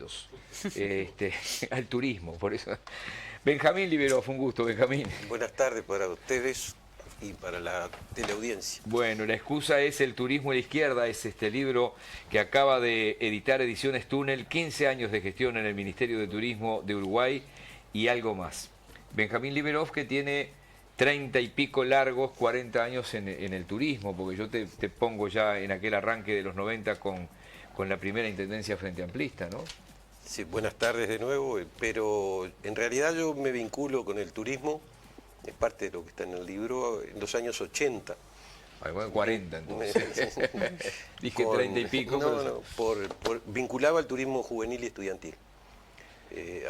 sueldos al turismo. Por eso. Benjamín Liberó, fue un gusto, Benjamín. Buenas tardes para ustedes y para la teleaudiencia. Bueno, la excusa es El turismo a la izquierda, es este libro que acaba de editar Ediciones Túnel, 15 años de gestión en el Ministerio de Turismo de Uruguay y algo más. Benjamín Liberó, que tiene 30 y pico largos, 40 años en el turismo, porque yo te pongo ya en aquel arranque de los 90 con la primera intendencia Frente Amplista, ¿no? Sí, buenas tardes de nuevo, pero en realidad yo me vinculo con el turismo, es parte de lo que está en el libro, en los años 80. Ay, bueno, 40 entonces. Dije 30 y pico. No, pero... vinculaba al turismo juvenil y estudiantil.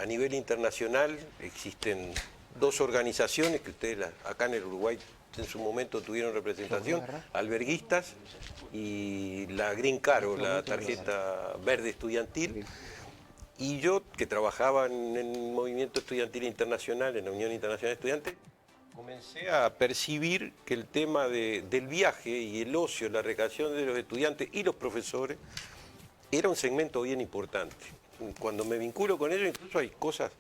A nivel internacional existen dos organizaciones que ustedes acá en el Uruguay en su momento tuvieron representación, alberguistas y la Green Card, o la tarjeta verde estudiantil. Y yo, que trabajaba en el movimiento estudiantil internacional, en la Unión Internacional de Estudiantes, comencé a percibir que el tema del viaje y el ocio, la recreación de los estudiantes y los profesores, era un segmento bien importante. Cuando me vinculo con ellos, incluso hay cosas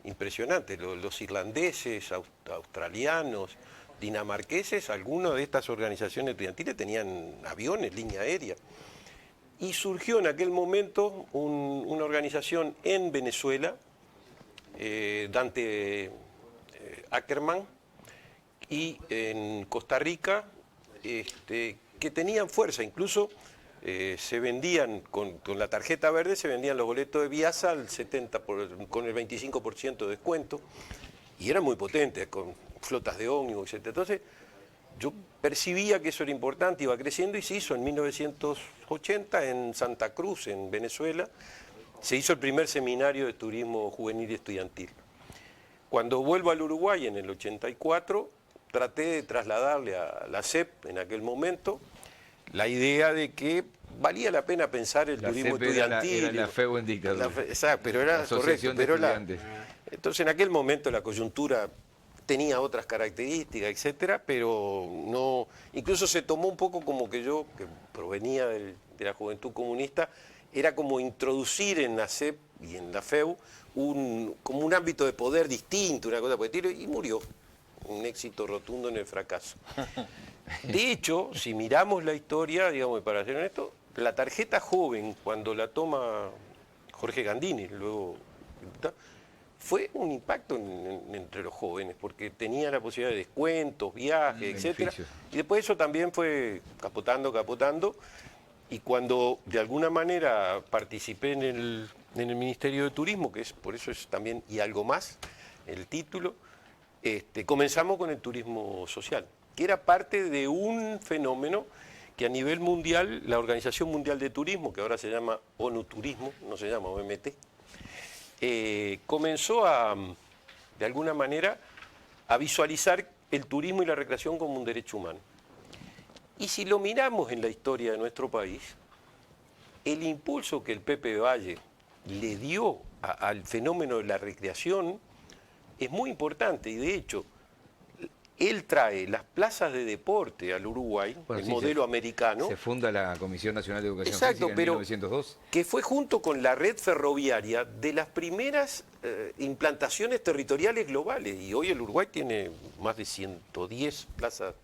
impresionantes. Los irlandeses, australianos, dinamarqueses, algunas de estas organizaciones estudiantiles tenían aviones, línea aérea. Y surgió en aquel momento una organización en Venezuela, Dante Ackerman, y en Costa Rica, que tenían fuerza. Incluso se vendían, con la tarjeta verde, se vendían los boletos de Viasa al 70 con el 25% de descuento, y eran muy potentes, con flotas de ómnibus, etc. Entonces, yo percibía que eso era importante, iba creciendo, y se hizo en 1980 en Santa Cruz, en Venezuela, se hizo el primer seminario de turismo juvenil y estudiantil. Cuando vuelvo al Uruguay en el 84, traté de trasladarle a la CEP en aquel momento la idea de que valía la pena pensar el turismo estudiantil. Era la FEU en dictadura. Exacto, pero era correcto. Entonces en aquel momento la coyuntura tenía otras características, etcétera, pero no. Incluso se tomó un poco como que yo, que provenía de la Juventud Comunista, era como introducir en la CEP y en la FEU como un ámbito de poder distinto, una cosa por el estilo, y murió. Un éxito rotundo en el fracaso. De hecho, si miramos la historia, digamos, para ser honesto, la tarjeta joven, cuando la toma Jorge Gandini, luego, fue un impacto entre los jóvenes, porque tenía la posibilidad de descuentos, viajes, etcétera. Y después eso también fue capotando. Y cuando de alguna manera participé en el Ministerio de Turismo, que es por eso es también y algo más el título, comenzamos con el turismo social, que era parte de un fenómeno que a nivel mundial, la Organización Mundial de Turismo, que ahora se llama ONU Turismo, no se llama OMT, comenzó de alguna manera, a visualizar el turismo y la recreación como un derecho humano. Y si lo miramos en la historia de nuestro país, el impulso que el Pepe Valle le dio al fenómeno de la recreación es muy importante, y de hecho, él trae las plazas de deporte al Uruguay, bueno, el modelo americano. Se funda la Comisión Nacional de Educación Física en 1902. Que fue junto con la red ferroviaria de las primeras implantaciones territoriales globales. Y hoy el Uruguay tiene más de 110 plazas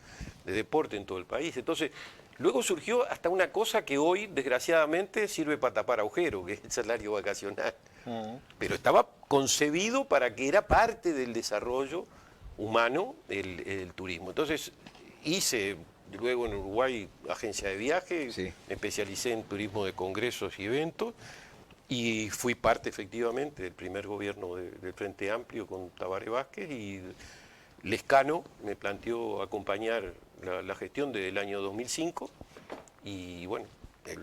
de deporte en todo el país. Entonces, luego surgió hasta una cosa que hoy, desgraciadamente, sirve para tapar agujeros, que es el salario vacacional. Pero estaba concebido para que era parte del desarrollo humano el turismo. Entonces hice luego en Uruguay agencia de viaje, sí. Me especialicé en turismo de congresos y eventos y fui parte efectivamente del primer gobierno del Frente Amplio con Tabaré Vázquez, y Lescano me planteó acompañar la gestión del año 2005 y bueno, el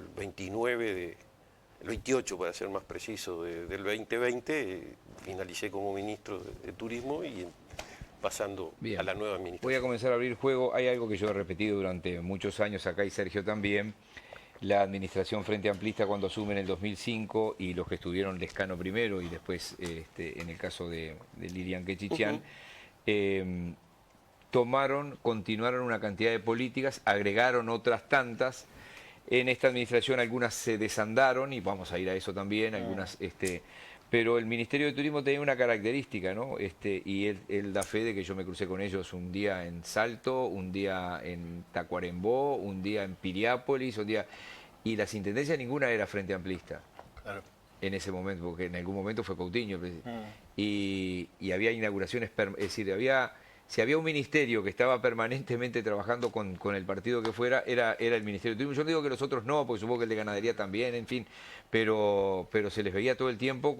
28 para ser más preciso del 2020 finalicé como ministro de Turismo y pasando bien a la nueva administración. Voy a comenzar a abrir juego. Hay algo que yo he repetido durante muchos años acá, y Sergio también. La administración Frente Amplista, cuando asume en el 2005, y los que estuvieron Lescano primero y después en el caso de Lilian Quechichian, continuaron una cantidad de políticas, agregaron otras tantas, En esta administración algunas se desandaron y vamos a ir a eso también, algunas, pero el Ministerio de Turismo tenía una característica, ¿no? Y él da fe de que yo me crucé con ellos un día en Salto, un día en Tacuarembó, un día en Piriápolis, un día... Y las intendencias ninguna era Frente Amplista. Claro. En ese momento, porque en algún momento fue Coutinho. Y había inauguraciones, es decir, si había un ministerio que estaba permanentemente trabajando con el partido que fuera, era el Ministerio de Turismo. Yo no digo que los otros no, porque supongo que el de Ganadería también, en fin, pero se les veía todo el tiempo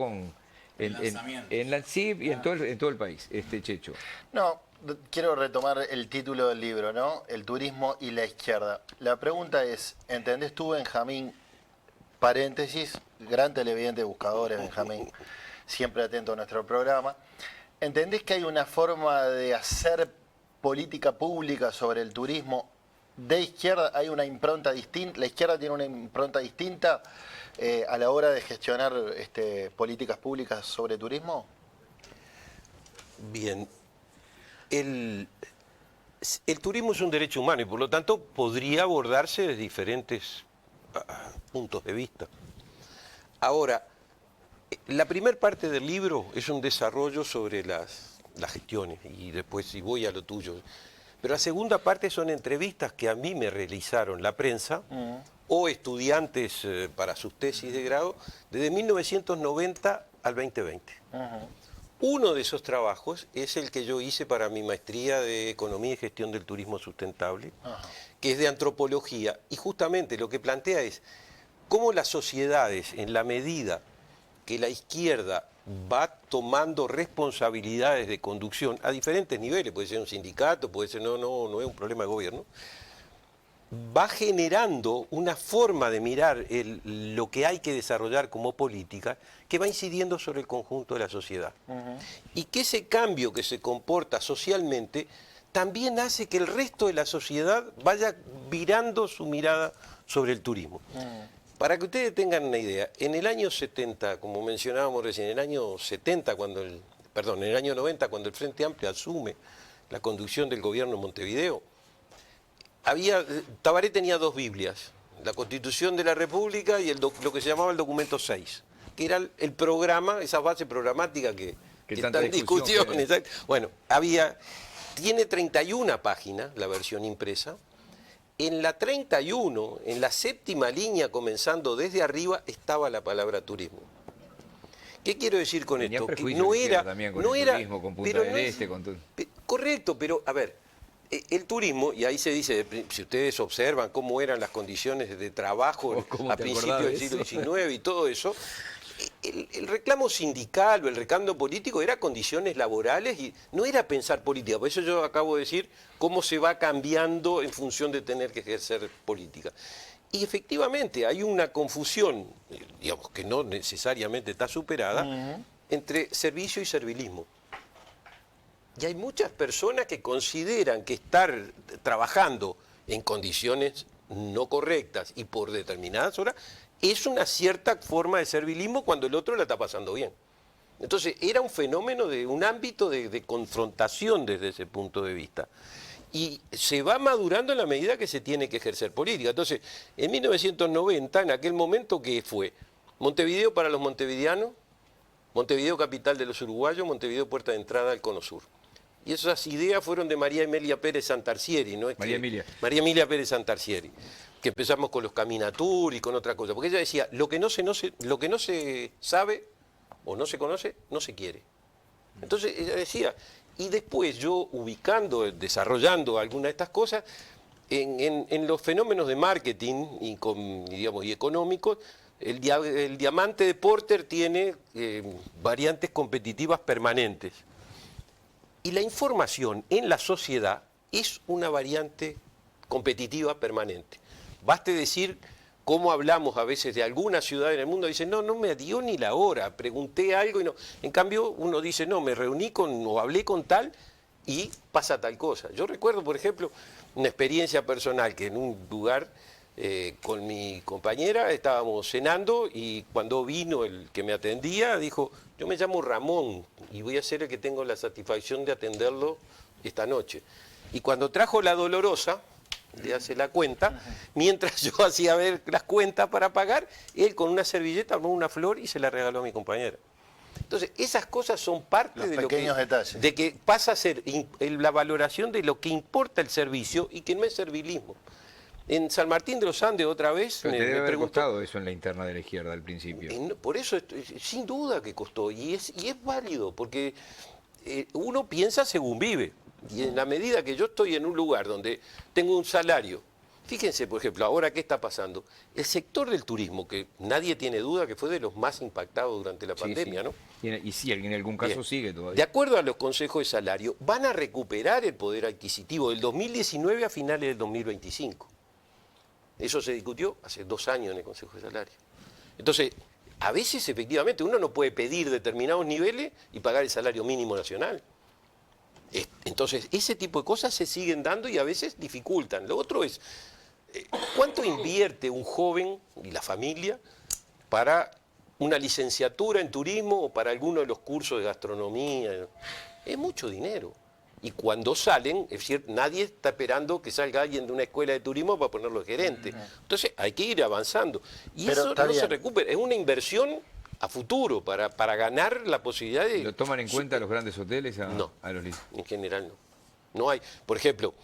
en la CIP y en todo el país, Checho. No, quiero retomar el título del libro, ¿no? El turismo y la izquierda. La pregunta es, ¿entendés tú, Benjamín, paréntesis, gran televidente buscadores, Benjamín, siempre atento a nuestro programa, ¿entendés que hay una forma de hacer política pública sobre el turismo de izquierda? ¿Hay una impronta distinta? ¿La izquierda tiene una impronta distinta a la hora de gestionar políticas públicas sobre turismo? Bien. El turismo es un derecho humano y por lo tanto podría abordarse desde diferentes puntos de vista. Ahora, la primera parte del libro es un desarrollo sobre las gestiones y después si voy a lo tuyo. Pero la segunda parte son entrevistas que a mí me realizaron la prensa o estudiantes para sus tesis de grado desde 1990 al 2020. Uno de esos trabajos es el que yo hice para mi maestría de Economía y Gestión del Turismo Sustentable, que es de antropología, y justamente lo que plantea es cómo las sociedades, en la medida que la izquierda va tomando responsabilidades de conducción a diferentes niveles, puede ser un sindicato, puede ser no es un problema de gobierno, va generando una forma de mirar lo que hay que desarrollar como política que va incidiendo sobre el conjunto de la sociedad. Y que ese cambio que se comporta socialmente también hace que el resto de la sociedad vaya virando su mirada sobre el turismo. Para que ustedes tengan una idea, en el año 70, como mencionábamos recién, en el año 70, en el año 90, cuando el Frente Amplio asume la conducción del gobierno en Montevideo, Tabaré tenía dos Biblias, la Constitución de la República y lo que se llamaba el documento 6, que era el programa, esa base programática que está en discusión. Bueno, tiene 31 páginas, la versión impresa. En la 31, en la séptima línea, comenzando desde arriba, estaba la palabra turismo. ¿Qué quiero decir con esto? Que no era... También con el turismo, con Punta del Este, con todo. Correcto, pero a ver, el turismo, y ahí se dice, si ustedes observan cómo eran las condiciones de trabajo a principios del siglo XIX y todo eso, el reclamo sindical o el reclamo político era condiciones laborales y no era pensar política. Por eso yo acabo de decir cómo se va cambiando en función de tener que ejercer política. Y efectivamente hay una confusión, digamos que no necesariamente está superada, entre servicio y servilismo. Y hay muchas personas que consideran que estar trabajando en condiciones no correctas y por determinadas horas es una cierta forma de servilismo cuando el otro la está pasando bien. Entonces era un fenómeno de un ámbito de confrontación desde ese punto de vista. Y se va madurando en la medida que se tiene que ejercer política. Entonces, en 1990, en aquel momento, ¿qué fue? Montevideo para los montevideanos, Montevideo capital de los uruguayos, Montevideo puerta de entrada al Cono Sur. Y esas ideas fueron de María Emilia Pérez Santarcieri, ¿no? María Emilia Pérez Santarcieri, que empezamos con los Caminatur y con otra cosa. Porque ella decía, lo que no se sabe o no se conoce, no se quiere. Entonces ella decía, y después yo desarrollando algunas de estas cosas, en los fenómenos de marketing y económicos, el diamante de Porter tiene variantes competitivas permanentes. Y la información en la sociedad es una variante competitiva permanente. Baste decir cómo hablamos a veces de alguna ciudad en el mundo, dicen, no me dio ni la hora, pregunté algo y no. En cambio, uno dice, no, me reuní o hablé con tal y pasa tal cosa. Yo recuerdo, por ejemplo, una experiencia personal que en un lugar con mi compañera estábamos cenando y cuando vino el que me atendía dijo, yo me llamo Ramón y voy a ser el que tengo la satisfacción de atenderlo esta noche. Y cuando trajo la dolorosa, le hace la cuenta, mientras yo hacía ver las cuentas para pagar, él con una servilleta armó una flor y se la regaló a mi compañera. Entonces, esas cosas son parte Los de lo que, pequeños detalles. de que pasa a ser la valoración de lo que importa el servicio y que no es servilismo. En San Martín de los Andes, otra vez, Pero te debe haber preguntó, costado eso en la interna de la izquierda al principio. por eso, sin duda que costó, y es válido, porque uno piensa según vive. Y en la medida que yo estoy en un lugar donde tengo un salario, fíjense, por ejemplo, ahora qué está pasando. El sector del turismo, que nadie tiene duda que fue de los más impactados durante la pandemia, ¿no? Y sí, en algún caso Bien. sigue todavía. De acuerdo a los consejos de salario, van a recuperar el poder adquisitivo del 2019 a finales del 2025. Eso se discutió hace 2 años en el Consejo de Salario. Entonces, a veces efectivamente uno no puede pedir determinados niveles y pagar el salario mínimo nacional. Entonces, ese tipo de cosas se siguen dando y a veces dificultan. Lo otro es, ¿cuánto invierte un joven y la familia para una licenciatura en turismo o para alguno de los cursos de gastronomía? Es mucho dinero. Y cuando salen, es cierto, nadie está esperando que salga alguien de una escuela de turismo para ponerlo de gerente. Entonces hay que ir avanzando. Y Pero eso no se recupera, es una inversión a futuro para ganar la posibilidad de... ¿Lo toman en cuenta los grandes hoteles No, a los en general no. No hay, por ejemplo,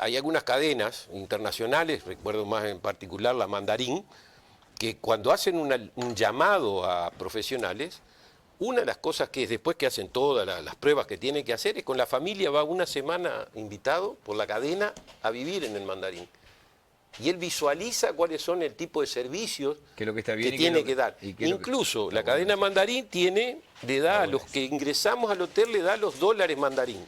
hay algunas cadenas internacionales, recuerdo más en particular la Mandarín, que cuando hacen un llamado a profesionales, una de las cosas que es después que hacen todas las pruebas que tienen que hacer es con la familia va una semana invitado por la cadena a vivir en el Mandarín. Y él visualiza cuáles son el tipo de servicios que tiene que dar. Incluso la cadena Mandarín le da a los que ingresamos al hotel, le da los dólares Mandarín.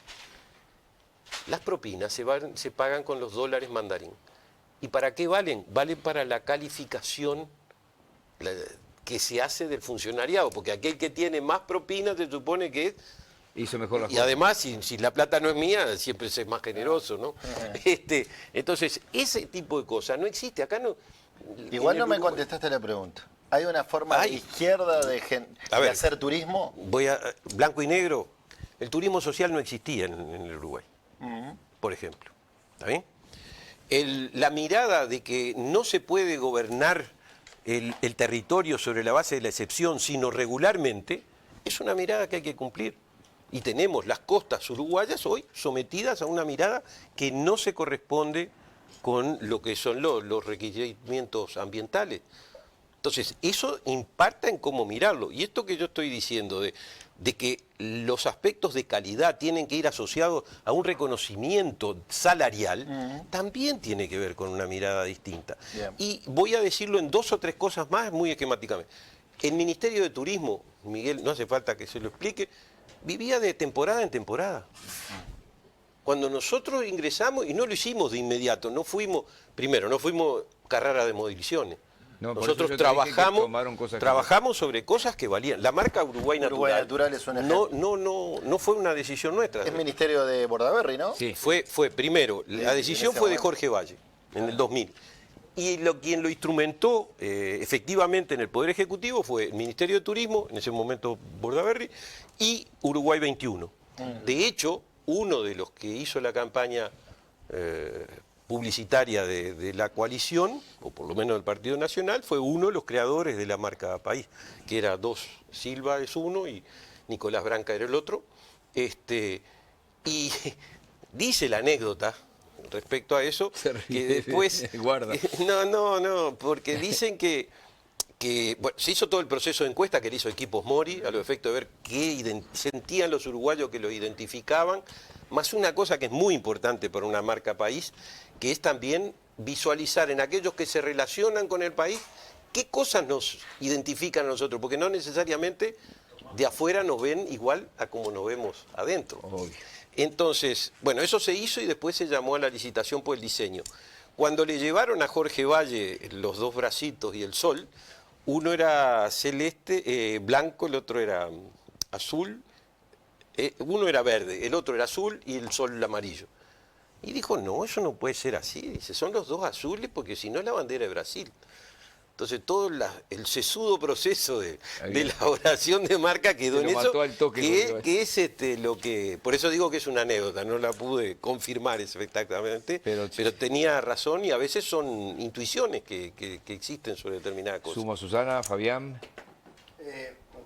Las propinas se pagan con los dólares Mandarín. ¿Y para qué valen? Valen para la calificación que se hace del funcionariado, porque aquel que tiene más propinas se supone que es... Hizo mejor las y cosas. además, si la plata no es mía, siempre es más generoso, ¿no? Entonces, ese tipo de cosas no existe. Acá no... Igual no me contestaste la pregunta. ¿Hay una forma de izquierda de hacer turismo? Blanco y negro. El turismo social no existía en el Uruguay, por ejemplo. ¿Está bien? La mirada de que no se puede gobernar el territorio sobre la base de la excepción, sino regularmente, es una mirada que hay que cumplir. Y tenemos las costas uruguayas hoy sometidas a una mirada que no se corresponde con lo que son los requerimientos ambientales. Entonces, eso impacta en cómo mirarlo. Y esto que yo estoy diciendo de que los aspectos de calidad tienen que ir asociados a un reconocimiento salarial, también tiene que ver con una mirada distinta. Bien. Y voy a decirlo en 2 o 3 cosas más, muy esquemáticamente. El Ministerio de Turismo, Miguel, no hace falta que se lo explique, vivía de temporada en temporada. Cuando nosotros ingresamos, y no lo hicimos de inmediato, no fuimos carrera de modiliciones. No, Nosotros trabajamos sobre cosas que valían. La marca Uruguay Natural es un ejemplo. no fue una decisión nuestra. Es Ministerio de Bordaberry, ¿no? Sí. Fue primero, la decisión fue de Jorge Valle, en el 2000. Y quien lo instrumentó efectivamente en el Poder Ejecutivo fue el Ministerio de Turismo, en ese momento Bordaberry, y Uruguay 21. De hecho, uno de los que hizo la campaña publicitaria de la coalición, o por lo menos del Partido Nacional, fue uno de los creadores de la marca País, que era Silva es uno y Nicolás Branca era el otro. Y dice la anécdota respecto a eso, que después... Guarda. No, porque dicen que bueno, se hizo todo el proceso de encuesta que le hizo Equipos Mori, a los efectos de ver qué sentían los uruguayos que lo identificaban, más una cosa que es muy importante para una marca país, que es también visualizar en aquellos que se relacionan con el país qué cosas nos identifican a nosotros, porque no necesariamente de afuera nos ven igual a como nos vemos adentro. Obvio. Entonces, bueno, eso se hizo y después se llamó a la licitación por el diseño. Cuando le llevaron a Jorge Valle los 2 bracitos y el sol, uno era celeste, blanco, el otro era azul, uno era verde, el otro era azul y el sol amarillo. Y dijo, no, eso no puede ser así. Dice, son los 2 azules porque si no es la bandera de Brasil. Entonces todo el sesudo proceso de elaboración de marca quedó en eso, que es lo que... Por eso digo que es una anécdota, no la pude confirmar exactamente, pero tenía razón y a veces son intuiciones que existen sobre determinadas cosas. Sumo a Susana, Fabián.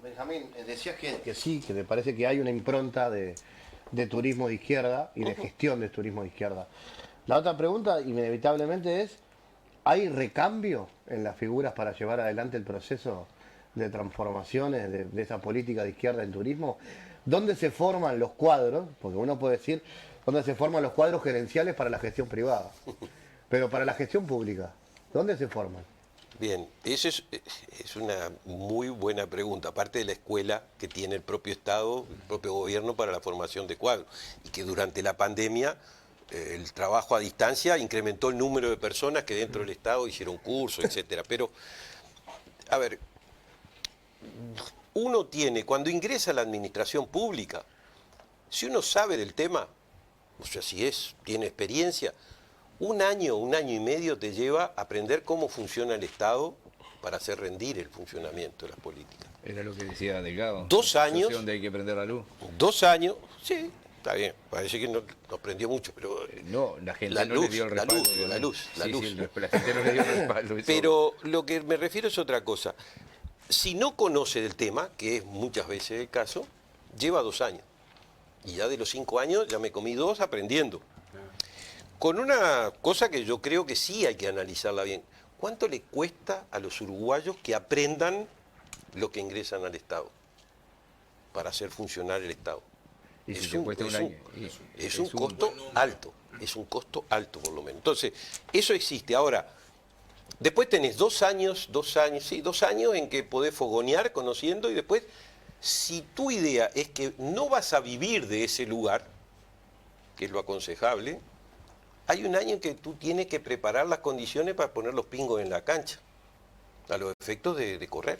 Benjamín, decías que sí, que me parece que hay una impronta de turismo de izquierda y de gestión de turismo de izquierda. La otra pregunta, inevitablemente, es: ¿hay recambio en las figuras para llevar adelante el proceso de transformaciones de esa política de izquierda en turismo? ¿Dónde se forman los cuadros? Porque uno puede decir, ¿dónde se forman los cuadros gerenciales para la gestión privada? Pero para la gestión pública, ¿dónde se forman? Bien, esa es una muy buena pregunta, aparte de la escuela que tiene el propio Estado, el propio gobierno para la formación de cuadros, y que durante la pandemia el trabajo a distancia incrementó el número de personas que dentro del Estado hicieron cursos, etcétera. Pero, a ver, uno tiene, cuando ingresa a la administración pública, si uno sabe del tema, o sea, tiene experiencia, un año y medio te lleva a aprender cómo funciona el Estado para hacer rendir el funcionamiento de las políticas. Era lo que decía Delgado. 2 años. Donde hay que prender la luz. 2 años, sí, está bien, parece que no prendió mucho, pero... No, la gente no le dio el respaldo. La luz. Sí, la gente no le dio el respaldo. Pero lo que me refiero es otra cosa. Si no conoce del tema, que es muchas veces el caso, lleva 2 años. Y ya de los 5 años ya me comí 2 aprendiendo. Con una cosa que yo creo que sí hay que analizarla bien. ¿Cuánto le cuesta a los uruguayos que aprendan lo que ingresan al Estado para hacer funcionar el Estado? Y si te cuesta un año. Es un costo alto, es un costo alto por lo menos. Entonces, eso existe. Ahora, después tenés 2 años en que podés fogonear conociendo y después, si tu idea es que no vas a vivir de ese lugar, que es lo aconsejable, hay un año en que tú tienes que preparar las condiciones para poner los pingos en la cancha, a los efectos de correr.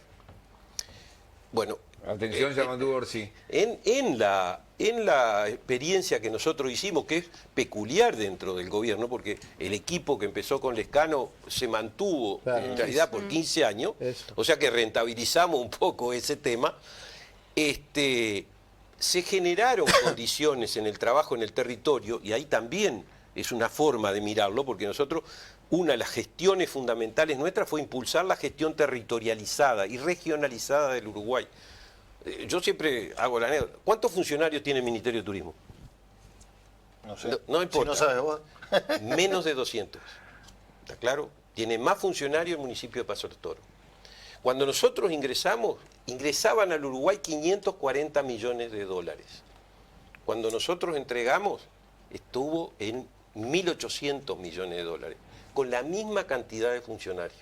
Bueno, atención, Yamandú Orsi. En la experiencia que nosotros hicimos, que es peculiar dentro del gobierno, porque el equipo que empezó con Lescano se mantuvo en realidad por 15 años, o sea que rentabilizamos un poco ese tema, se generaron condiciones en el trabajo en el territorio, y ahí también es una forma de mirarlo, porque nosotros, una de las gestiones fundamentales nuestras fue impulsar la gestión territorializada y regionalizada del Uruguay. Yo siempre hago la anécdota. ¿Cuántos funcionarios tiene el Ministerio de Turismo? No sé. No importa. Si no sabes vos. Menos de 200. ¿Está claro? Tiene más funcionarios el municipio de Paso del Toro. Cuando nosotros ingresaban al Uruguay 540 millones de dólares. Cuando nosotros entregamos, estuvo en 1.800 millones de dólares, con la misma cantidad de funcionarios.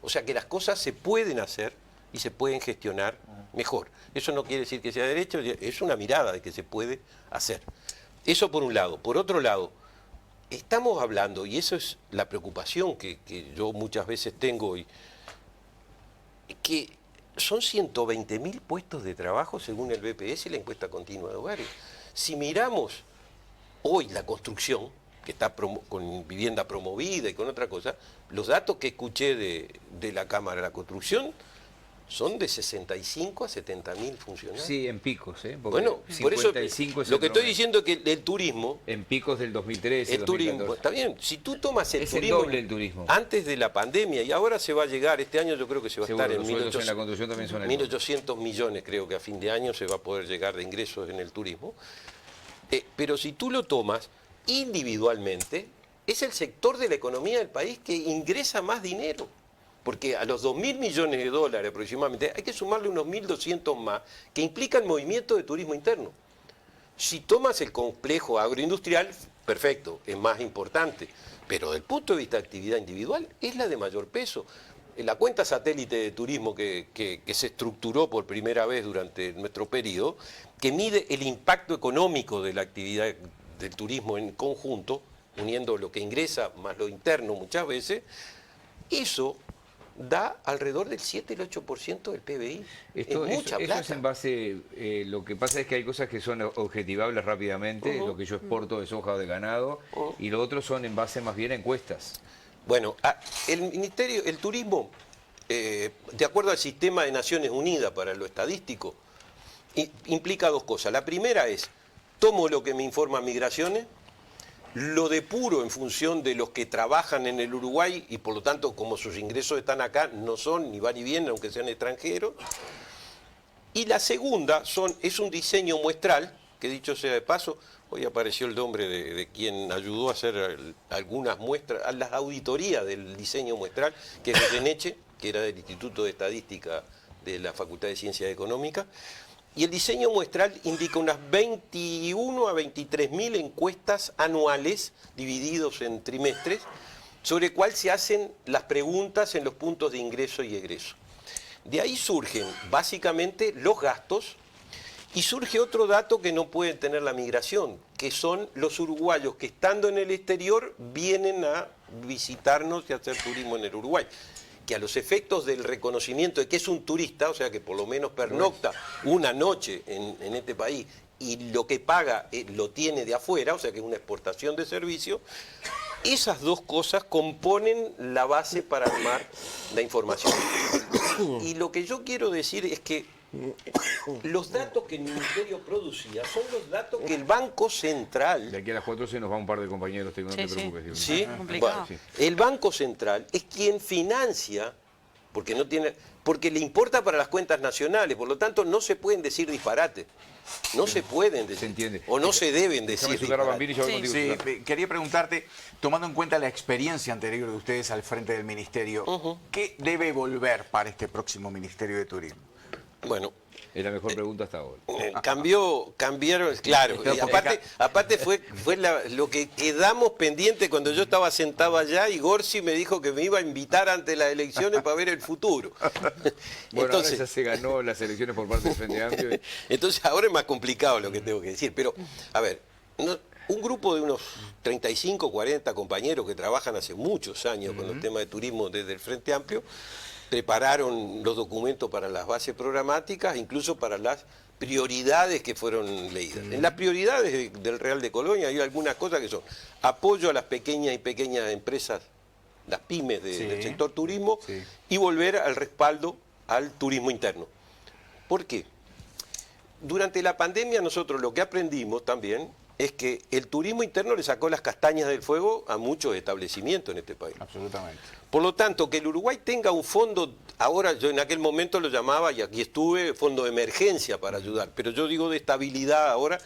O sea que las cosas se pueden hacer y se pueden gestionar mejor. Eso no quiere decir que sea derecho, es una mirada de que se puede hacer. Eso por un lado. Por otro lado, estamos hablando, y eso es la preocupación que yo muchas veces tengo, que son 120.000 puestos de trabajo según el BPS y la encuesta continua de hogares. Si miramos hoy la construcción, que está con vivienda promovida y con otra cosa, los datos que escuché de la Cámara de la Construcción son de 65 a 70.000 funcionarios. Sí, en picos, ¿eh? Bueno, por eso lo que estoy diciendo es que el turismo... En picos del 2013, el turismo, está bien, si tú tomas el turismo... Es el doble el turismo. Antes de la pandemia, y ahora se va a llegar, este año yo creo que se va a estar en 1.800 millones, creo que a fin de año se va a poder llegar de ingresos en el turismo. Pero si tú lo tomas individualmente, es el sector de la economía del país que ingresa más dinero. Porque a los 2.000 millones de dólares aproximadamente hay que sumarle unos 1.200 más que implican movimiento de turismo interno. Si tomas el complejo agroindustrial, perfecto, es más importante. Pero desde el punto de vista de actividad individual es la de mayor peso. La cuenta satélite de turismo que se estructuró por primera vez durante nuestro periodo, que mide el impacto económico de la actividad del turismo en conjunto, uniendo lo que ingresa más lo interno muchas veces, eso da alrededor del 7 y el 8% del PBI. Es mucha plata. Eso es en base, lo que pasa es que hay cosas que son objetivables rápidamente, lo que yo exporto es hoja de ganado, y lo otro son en base más bien a encuestas. Bueno, el turismo de acuerdo al sistema de Naciones Unidas para lo estadístico, implica dos cosas. La primera es, tomo lo que me informa Migraciones, lo depuro en función de los que trabajan en el Uruguay y por lo tanto, como sus ingresos están acá, no son ni van ni vienen, aunque sean extranjeros. Y la segunda es un diseño muestral, que dicho sea de paso, hoy apareció el nombre de quien ayudó a hacer algunas muestras, a las auditorías del diseño muestral, que es Goyeneche, que era del Instituto de Estadística de la Facultad de Ciencias Económicas. Y el diseño muestral indica unas 21 a 23.000 encuestas anuales, divididos en trimestres, sobre cuál se hacen las preguntas en los puntos de ingreso y egreso. De ahí surgen básicamente los gastos y surge otro dato que no puede tener la migración, que son los uruguayos que estando en el exterior vienen a visitarnos y a hacer turismo en el Uruguay. Que a los efectos del reconocimiento de que es un turista, o sea que por lo menos pernocta una noche en este país y lo que paga lo tiene de afuera, o sea que es una exportación de servicio, esas dos cosas componen la base para armar la información. Y lo que yo quiero decir es que los datos que el Ministerio producía son los datos que el Banco Central... De aquí a las 4 se nos va un par de compañeros, no te preocupes. Sí, complicado. bueno, el Banco Central es quien financia, porque le importa para las cuentas nacionales, por lo tanto no se pueden decir disparates. No se pueden decir. Se entiende. O no se deben decir disparates. Sí, quería preguntarte, tomando en cuenta la experiencia anterior de ustedes al frente del Ministerio, ¿qué debe volver para este próximo Ministerio de Turismo? Bueno, es la mejor pregunta hasta ahora. Cambiaron, claro. Y aparte fue lo que quedamos pendiente cuando yo estaba sentado allá y Gorsi me dijo que me iba a invitar ante las elecciones para ver el futuro. Bueno, entonces, ahora ya se ganó las elecciones por parte del Frente Amplio. Entonces ahora es más complicado lo que tengo que decir. Pero, a ver, un grupo de unos 35, 40 compañeros que trabajan hace muchos años con los temas de turismo desde el Frente Amplio, prepararon los documentos para las bases programáticas, incluso para las prioridades que fueron leídas. En las prioridades del Real de Colonia hay algunas cosas que son apoyo a las pequeñas empresas, las pymes del sector turismo, y volver al respaldo al turismo interno. ¿Por qué? Durante la pandemia nosotros lo que aprendimos también es que el turismo interno le sacó las castañas del fuego a muchos establecimientos en este país. Absolutamente. Por lo tanto, que el Uruguay tenga un fondo, ahora yo en aquel momento lo llamaba, y aquí estuve, fondo de emergencia para ayudar, pero yo digo de estabilidad ahora,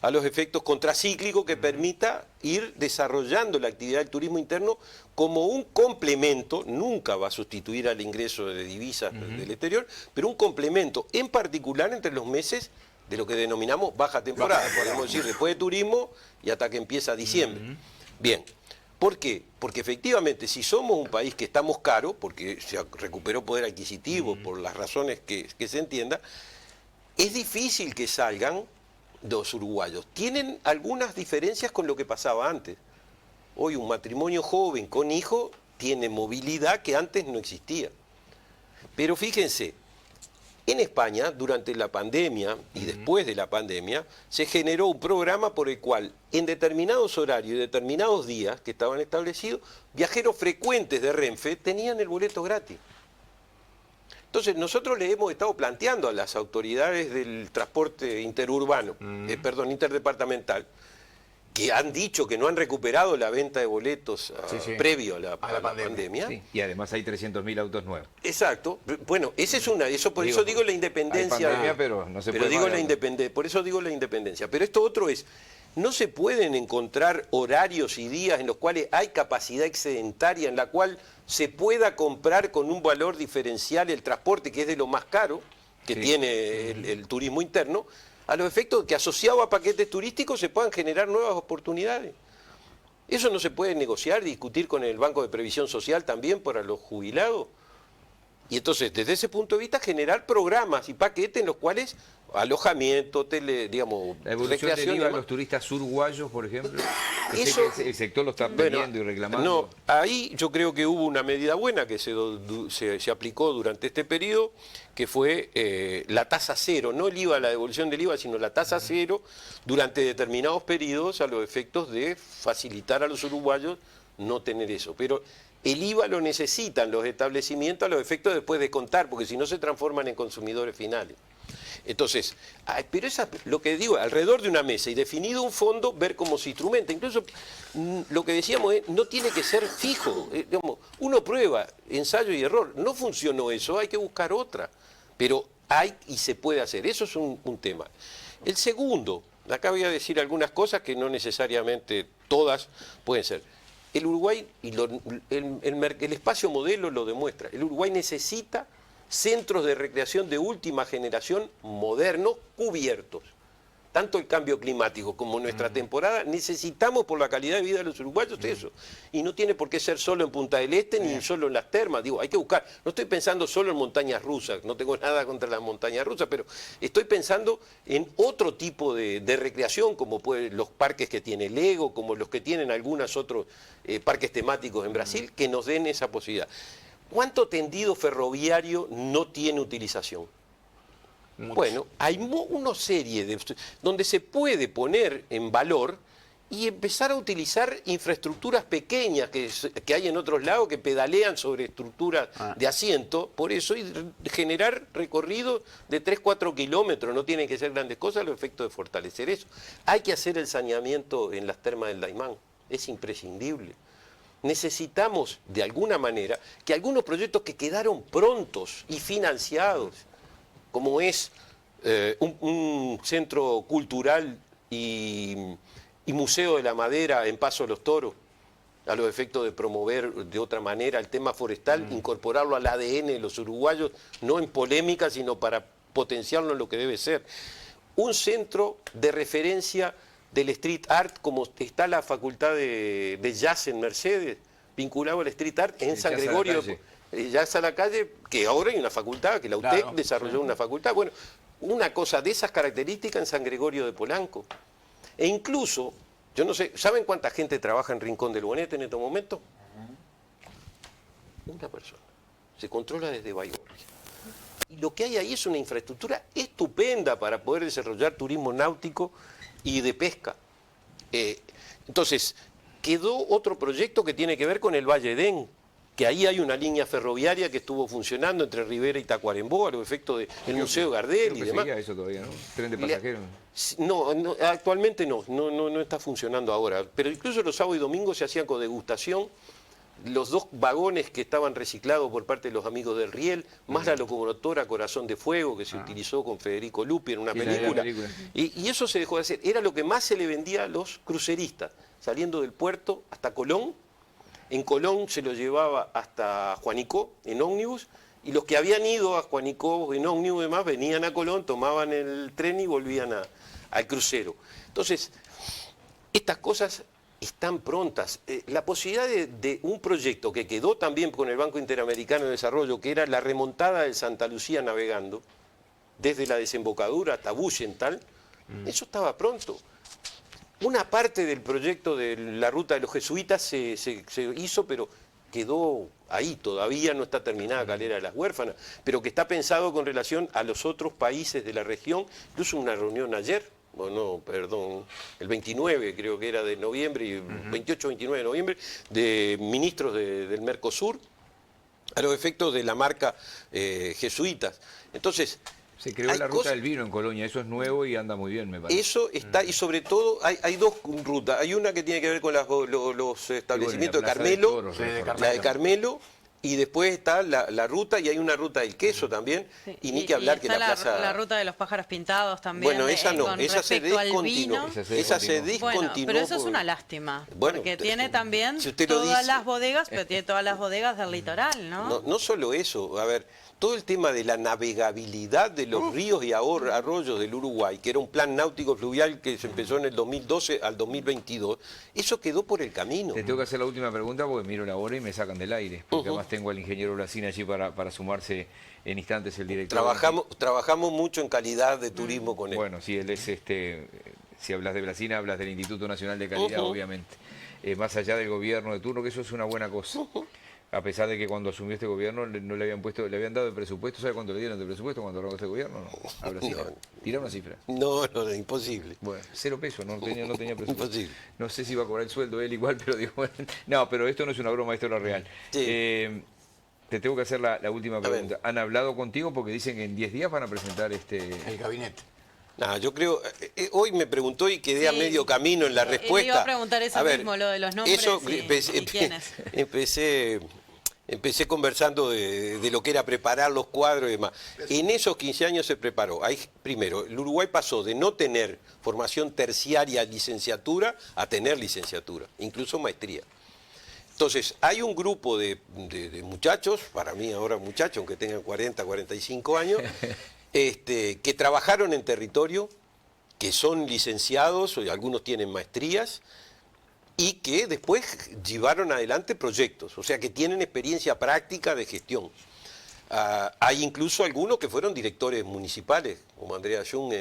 a los efectos contracíclicos que permita ir desarrollando la actividad del turismo interno como un complemento, nunca va a sustituir al ingreso de divisas del exterior, pero un complemento, en particular entre los meses de lo que denominamos baja temporada, podemos decir después de turismo y hasta que empieza diciembre. Bien, ¿por qué? Porque efectivamente si somos un país que estamos caros, porque se recuperó poder adquisitivo por las razones que se entienda, es difícil que salgan los uruguayos. Tienen algunas diferencias con lo que pasaba antes. Hoy un matrimonio joven con hijo tiene movilidad que antes no existía. Pero fíjense, en España, durante la pandemia y después de la pandemia, se generó un programa por el cual en determinados horarios y determinados días que estaban establecidos, viajeros frecuentes de Renfe tenían el boleto gratis. Entonces nosotros le hemos estado planteando a las autoridades del transporte interurbano, interdepartamental, que han dicho que no han recuperado la venta de boletos previo a la pandemia. Sí. Y además hay 300.000 autos nuevos. Exacto. Bueno, esa es una. Por eso digo la independencia. Hay pandemia, pero no se puede digo por eso digo la independencia. Pero esto otro es, no se pueden encontrar horarios y días en los cuales hay capacidad excedentaria en la cual se pueda comprar con un valor diferencial el transporte, que es de lo más caro que tiene el turismo interno, a los efectos de que asociado a paquetes turísticos se puedan generar nuevas oportunidades. Eso no se puede negociar, discutir con el Banco de Previsión Social también para los jubilados. Y entonces, desde ese punto de vista, generar programas y paquetes en los cuales alojamiento, digamos, la evolución del IVA a los turistas uruguayos, por ejemplo, el sector lo está pidiendo y reclamando. No, ahí yo creo que hubo una medida buena que se aplicó durante este periodo, que fue la tasa cero, no el IVA, la devolución del IVA, sino la tasa cero durante determinados periodos a los efectos de facilitar a los uruguayos no tener eso. Pero El IVA lo necesitan los establecimientos a los efectos después de contar, porque si no se transforman en consumidores finales. Entonces, pero lo que digo, alrededor de una mesa y definido un fondo, ver cómo se instrumenta. Incluso lo que decíamos es, no tiene que ser fijo. Digamos, uno prueba, ensayo y error. No funcionó eso, hay que buscar otra. Pero hay y se puede hacer. Eso es un tema. El segundo, acá voy a decir algunas cosas que no necesariamente todas pueden ser. El Uruguay, y el espacio modelo lo demuestra, el Uruguay necesita centros de recreación de última generación modernos cubiertos. Tanto el cambio climático como nuestra temporada, necesitamos por la calidad de vida de los uruguayos eso. Y no tiene por qué ser solo en Punta del Este ni solo en las termas. Digo, hay que buscar. No estoy pensando solo en montañas rusas, no tengo nada contra las montañas rusas, pero estoy pensando en otro tipo de recreación, como los parques que tiene Lego, como los que tienen algunos otros parques temáticos en Brasil, que nos den esa posibilidad. ¿Cuánto tendido ferroviario no tiene utilización? Mucho. Bueno, hay una serie donde se puede poner en valor y empezar a utilizar infraestructuras pequeñas que hay en otros lados que pedalean sobre estructuras de asiento, por eso, y generar recorridos de 3-4 kilómetros, no tienen que ser grandes cosas, los efectos de fortalecer eso. Hay que hacer el saneamiento en las termas del Daymán, es imprescindible. Necesitamos, de alguna manera, que algunos proyectos que quedaron prontos y financiados, como es un centro cultural y museo de la madera en Paso de los Toros, a los efectos de promover de otra manera el tema forestal, incorporarlo al ADN de los uruguayos, no en polémica, sino para potenciarlo en lo que debe ser. Un centro de referencia del street art, como está la facultad de jazz en Mercedes, vinculado al street art en San Gregorio, Jazz a la Calle, que ahora hay una facultad, que la UTEC desarrolló una facultad. Bueno, una cosa de esas características en San Gregorio de Polanco. E incluso, yo no sé, ¿saben cuánta gente trabaja en Rincón del Bonete en estos momentos? Una persona. Se controla desde Baigorria. Y lo que hay ahí es una infraestructura estupenda para poder desarrollar turismo náutico y de pesca. Entonces, quedó otro proyecto que tiene que ver con el Valle Edén, que ahí hay una línea ferroviaria que estuvo funcionando entre Rivera y Tacuarembó a los efectos del Museo Gardel y demás. Eso todavía, ¿no? ¿Tren de pasajeros? No, actualmente no está funcionando ahora, pero incluso los sábados y domingos se hacían con degustación. Los 2 vagones que estaban reciclados por parte de los amigos del Riel, más la locomotora Corazón de Fuego que se utilizó con Federico Lupi en una película. Y eso se dejó de hacer. Era lo que más se le vendía a los cruceristas, saliendo del puerto hasta Colón. En Colón se lo llevaba hasta Juanicó en ómnibus, y los que habían ido a Juanicó en ómnibus y demás venían a Colón, tomaban el tren y volvían al crucero. Entonces, estas cosas están prontas. La posibilidad de un proyecto que quedó también con el Banco Interamericano de Desarrollo, que era la remontada del Santa Lucía navegando, desde la desembocadura hasta Buchental, eso estaba pronto. Una parte del proyecto de la ruta de los jesuitas se hizo, pero quedó ahí, todavía no está terminada Calera de las Huérfanas, pero que está pensado con relación a los otros países de la región. Incluso una reunión ayer, el 29 creo que era de noviembre, 28-29 de noviembre, de ministros del Mercosur, a los efectos de la marca jesuitas. Entonces, se creó la ruta del vino en Colonia, eso es nuevo y anda muy bien, me parece. Eso está, y sobre todo hay 2 rutas. Hay una que tiene que ver con los establecimientos de Carmelo, la de Carmelo, y después está la ruta, y hay una ruta del queso también, sí. Y ni que hablar que la plaza... la ruta de los pájaros pintados también. Bueno, esa no, esa se descontinuó. Bueno, pero eso es una lástima, porque tiene también todas las bodegas, pero tiene todas las bodegas del litoral, ¿no? No solo eso, a ver, todo el tema de la navegabilidad de los ríos y arroyos del Uruguay, que era un plan náutico fluvial que se empezó en el 2012 al 2022, eso quedó por el camino. Te tengo que hacer la última pregunta porque miro la hora y me sacan del aire, porque además tengo al ingeniero Blacina allí para sumarse en instantes, el director. Trabajamos mucho en calidad de turismo con él. Bueno, sí, él es, si hablas de Blacina, hablas del Instituto Nacional de Calidad, obviamente. Más allá del gobierno de turno, que eso es una buena cosa. A pesar de que cuando asumió este gobierno no le habían puesto, le habían dado el presupuesto. ¿Sabe cuánto le dieron de presupuesto cuando arrancó este gobierno? No, a Blacina. Tirá una cifra. No, imposible. Bueno, 0 pesos, no tenía presupuesto. Imposible. No sé si va a cobrar el sueldo él igual, pero digo, bueno, no, pero esto no es una broma, esto es lo real. Sí. Te tengo que hacer la última pregunta. ¿Han hablado contigo? Porque dicen que en 10 días van a presentar el gabinete. No, yo creo, hoy me preguntó y quedé a medio camino en la respuesta. Le iba a preguntar eso mismo, lo de los nombres y quiénes. Empecé conversando de lo que era preparar los cuadros y demás. En esos 15 años se preparó. Primero, el Uruguay pasó de no tener formación terciaria, licenciatura, a tener licenciatura, incluso maestría. Entonces, hay un grupo de muchachos, para mí ahora muchachos, aunque tengan 40, 45 años, que trabajaron en territorio, que son licenciados, o algunos tienen maestrías, y que después llevaron adelante proyectos, o sea que tienen experiencia práctica de gestión. Hay incluso algunos que fueron directores municipales, como Andrea Jung,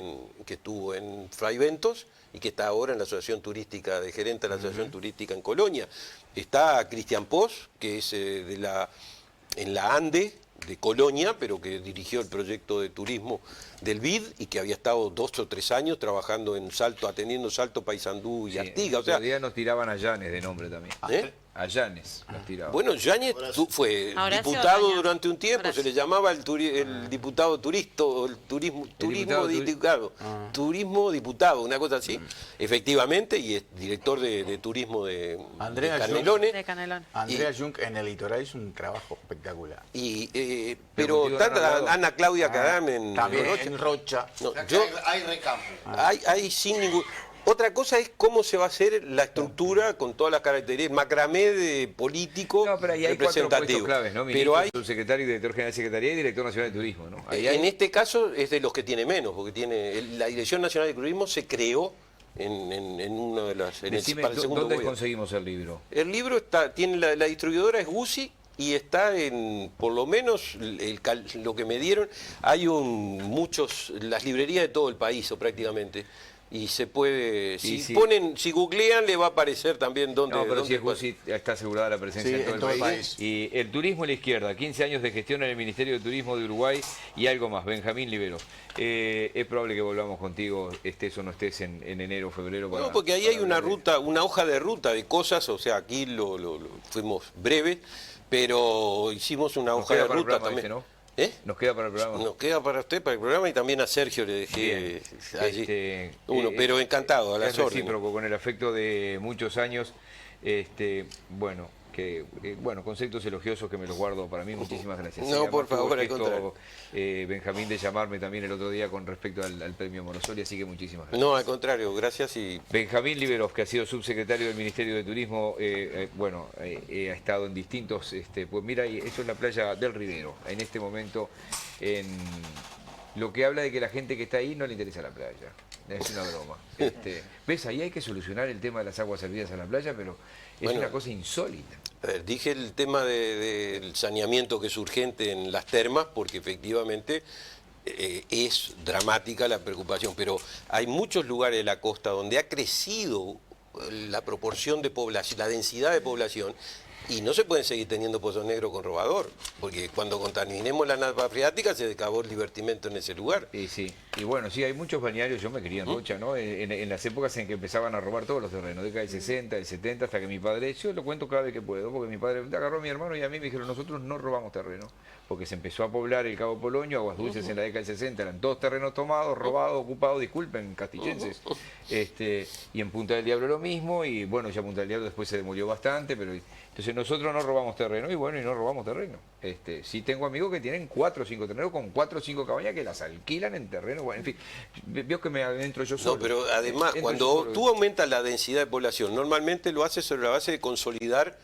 que estuvo en Fray Bentos y que está ahora en la Asociación Turística, de gerente de la Asociación Turística en Colonia. Está Cristian Pos, que es en la ANDE, de Colonia, pero que dirigió el proyecto de turismo del BID y que había estado 2 o 3 años trabajando en Salto, atendiendo Salto, Paysandú y Artigas. O sea, día nos tiraban a Llanes de nombre también. A Llanes nos tiraban. Bueno, Llanes fue diputado durante un tiempo, se le llamaba el diputado turismo diputado, una cosa así, efectivamente, y es director de turismo de Canelones. Andrea Jung en el litoral es un trabajo espectacular. Pero Ana Claudia Cadam en Rocha. No, hay recambio. Hay sin ningún... Otra cosa es cómo se va a hacer la estructura con todas las características, macramé de político pero ahí hay representativo. 4 puestos claves, ¿no? Ministro, subsecretario, director general de Secretaría y director nacional de Turismo, ¿no? En este caso es de los que tiene menos, porque la Dirección Nacional de Turismo se creó en una de las... para el segundo ¿dónde gobierno conseguimos el libro? El libro tiene la distribuidora es Guzzi, y está por lo menos, lo que me dieron, hay las librerías de todo el país, o prácticamente. Y se puede, si googlean le va a aparecer también dónde... No, pero si es Guzzi, está asegurada la presencia en todo el país. Y el turismo a la izquierda, 15 años de gestión en el Ministerio de Turismo de Uruguay y algo más. Benjamín Libero, es probable que volvamos contigo, estés o no estés en enero o febrero. No, porque ahí hay una hoja de ruta de cosas, o sea, aquí fuimos breves, pero hicimos una hoja de ruta también. ¿No? Nos queda para el programa. Nos queda para usted, para el programa, y también a Sergio le dejé allí pero encantado, a las órdenes. Recíproco, con el afecto de muchos años, conceptos elogiosos que me los guardo para mí, muchísimas gracias. No, por favor, al contrario. Benjamín, de llamarme también el otro día con respecto al premio Morosoli, así que muchísimas gracias. No, al contrario, gracias. Benjamín Liberov, que ha sido subsecretario del Ministerio de Turismo, ha estado en distintos, pues mira, eso es la playa del Rivero, en este momento, lo que habla de que la gente que está ahí no le interesa la playa. Es una broma. ¿Ves? Ahí hay que solucionar el tema de las aguas servidas a la playa, pero es una cosa insólita. A ver, dije el tema del saneamiento que es urgente en las termas, porque efectivamente es dramática la preocupación, pero hay muchos lugares de la costa donde ha crecido la proporción de población, la densidad de población, y no se pueden seguir teniendo pozos negros con robador, porque cuando contaminemos la napa freática se acabó el divertimento en ese lugar. Y bueno, sí, hay muchos balnearios, yo me crié en Rocha, ¿no? En las épocas en que empezaban a robar todos los terrenos, década del 60, del 70, hasta que mi padre, yo lo cuento cada vez que puedo, porque mi padre agarró a mi hermano y a mí me dijeron, nosotros no robamos terreno, porque se empezó a poblar el Cabo Polonio, Aguas Dulces en la década del 60, eran todos terrenos tomados, robados, ocupados, disculpen, castillenses. Y en Punta del Diablo lo mismo, y bueno, ya Punta del Diablo después se demolió bastante, pero... Entonces nosotros no robamos terreno, y no robamos terreno. Sí tengo amigos que tienen 4 o 5 terrenos con 4 o 5 cabañas que las alquilan en terreno. Bueno, en fin, veo que me adentro yo solo. No, pero además, cuando tú aumentas la densidad de población, normalmente lo haces sobre la base de consolidar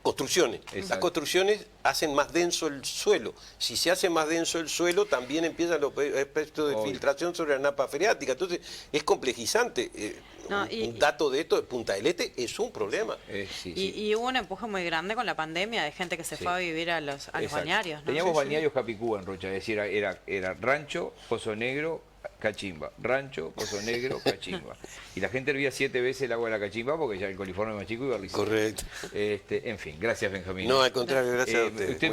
construcciones. Exacto. Las construcciones hacen más denso el suelo. Si se hace más denso el suelo, también empiezan los efectos de filtración sobre la napa freática. Entonces, es complejizante. Un dato de esto de Punta del Este es un problema. Y hubo un empuje muy grande con la pandemia de gente que se fue a vivir a los balnearios, ¿no? Teníamos balnearios Capicúa en Rocha, es decir, era Rancho, Pozo Negro, Cachimba, Rancho, Pozo Negro, Cachimba. Y la gente hervía 7 veces el agua de la Cachimba porque ya el coliforme más chico iba a rizar. Correcto. En fin, gracias, Benjamín. No, al contrario, gracias a ustedes.